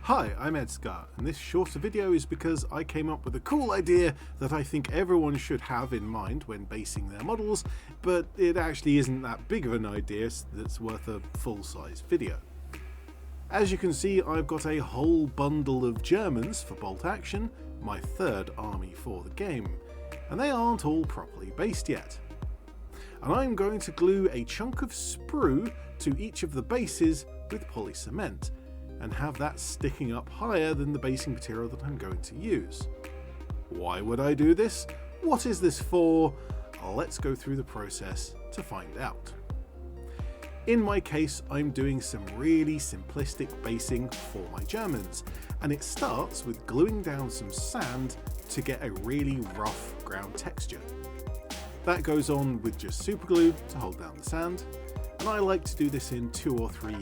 Hi, I'm ED-SKaR, and this shorter video is because I came up with a cool idea that I think everyone should have in mind when basing their models, but it actually isn't that big of an idea that's worth a full-size video. As you can see, I've got a whole bundle of Germans for bolt action, my third army for the game, and they aren't all properly based yet. And I'm going to glue a chunk of sprue to each of the bases with poly cement, and have that sticking up higher than the basing material that I'm going to use. Why would I do this? What is this for? Let's go through the process to find out. In my case, I'm doing some really simplistic basing for my Germans, and it starts with gluing down some sand to get a really rough ground texture. That goes on with just super glue to hold down the sand, and I like to do this in 2 or 3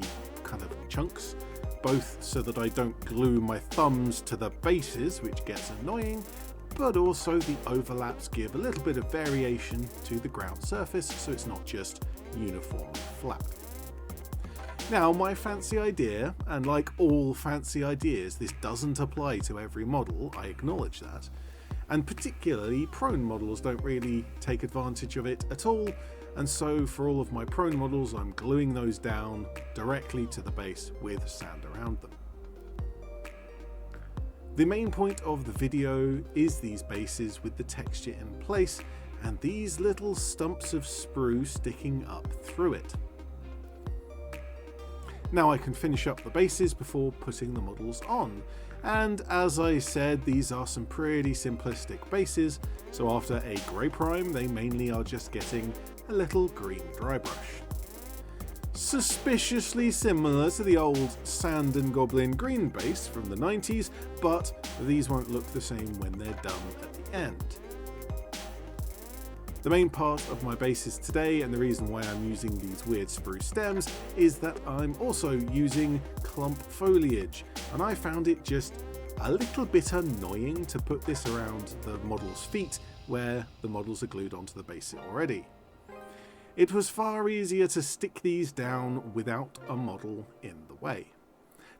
kind of chunks, both so that I don't glue my thumbs to the bases, which gets annoying, but also the overlaps give a little bit of variation to the ground surface so it's not just uniformly flat. Now, my fancy idea, and like all fancy ideas, this doesn't apply to every model, I acknowledge that, and particularly prone models don't really take advantage of it at all, and so for all of my prone models I'm gluing those down directly to the base with sand around them. The main point of the video is these bases with the texture in place and these little stumps of sprue sticking up through it. Now I can finish up the bases before putting the models on, and as I said, these are some pretty simplistic bases, so after a grey prime they mainly are just getting a little green dry brush. Suspiciously similar to the old Sand and Goblin green base from the 90s, but these won't look the same when they're done at the end. The main part of my bases today, and the reason why I'm using these weird sprue stems, is that I'm also using clump foliage, and I found it just a little bit annoying to put this around the model's feet where the models are glued onto the base already. It was far easier to stick these down without a model in the way.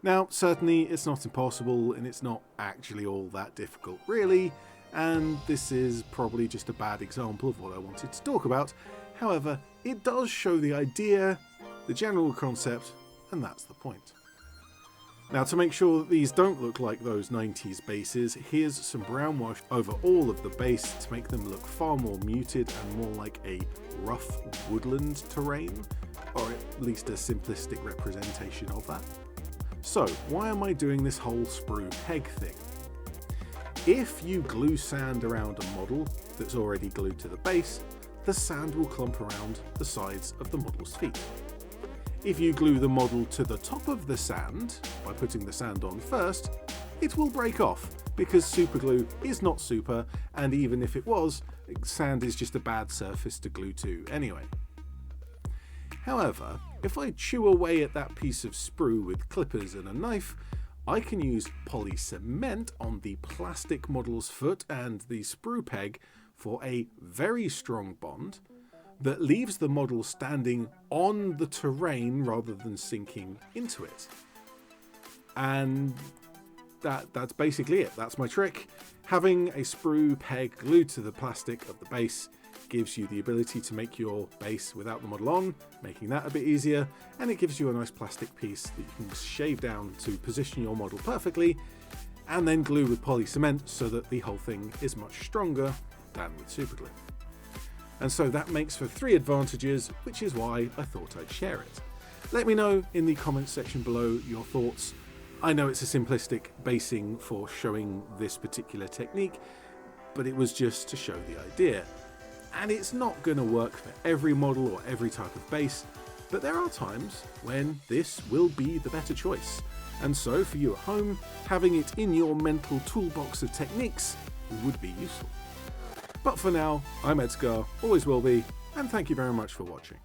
Now, certainly it's not impossible, and it's not actually all that difficult really, and this is probably just a bad example of what I wanted to talk about. However, it does show the idea, the general concept, and that's the point. Now, to make sure that these don't look like those 90s bases, here's some brown wash over all of the base to make them look far more muted and more like a rough woodland terrain, or at least a simplistic representation of that. So, why am I doing this whole sprue peg thing? If you glue sand around a model that's already glued to the base, the sand will clump around the sides of the model's feet. If you glue the model to the top of the sand, by putting the sand on first, it will break off, because superglue is not super, and even if it was, sand is just a bad surface to glue to anyway. However, if I chew away at that piece of sprue with clippers and a knife, I can use poly cement on the plastic model's foot and the sprue peg for a very strong bond that leaves the model standing on the terrain rather than sinking into it. And that's basically it. That's my trick. Having a sprue peg glued to the plastic of the base gives you the ability to make your base without the model on, making that a bit easier, and it gives you a nice plastic piece that you can shave down to position your model perfectly, and then glue with poly cement so that the whole thing is much stronger than with superglue. And so that makes for 3 advantages, which is why I thought I'd share it. Let me know in the comments section below your thoughts. I know it's a simplistic basing for showing this particular technique, but it was just to show the idea. And it's not going to work for every model or every type of base, but there are times when this will be the better choice. And so for you at home, having it in your mental toolbox of techniques would be useful. But for now, I'm ED-SKaR, always will be, and thank you very much for watching.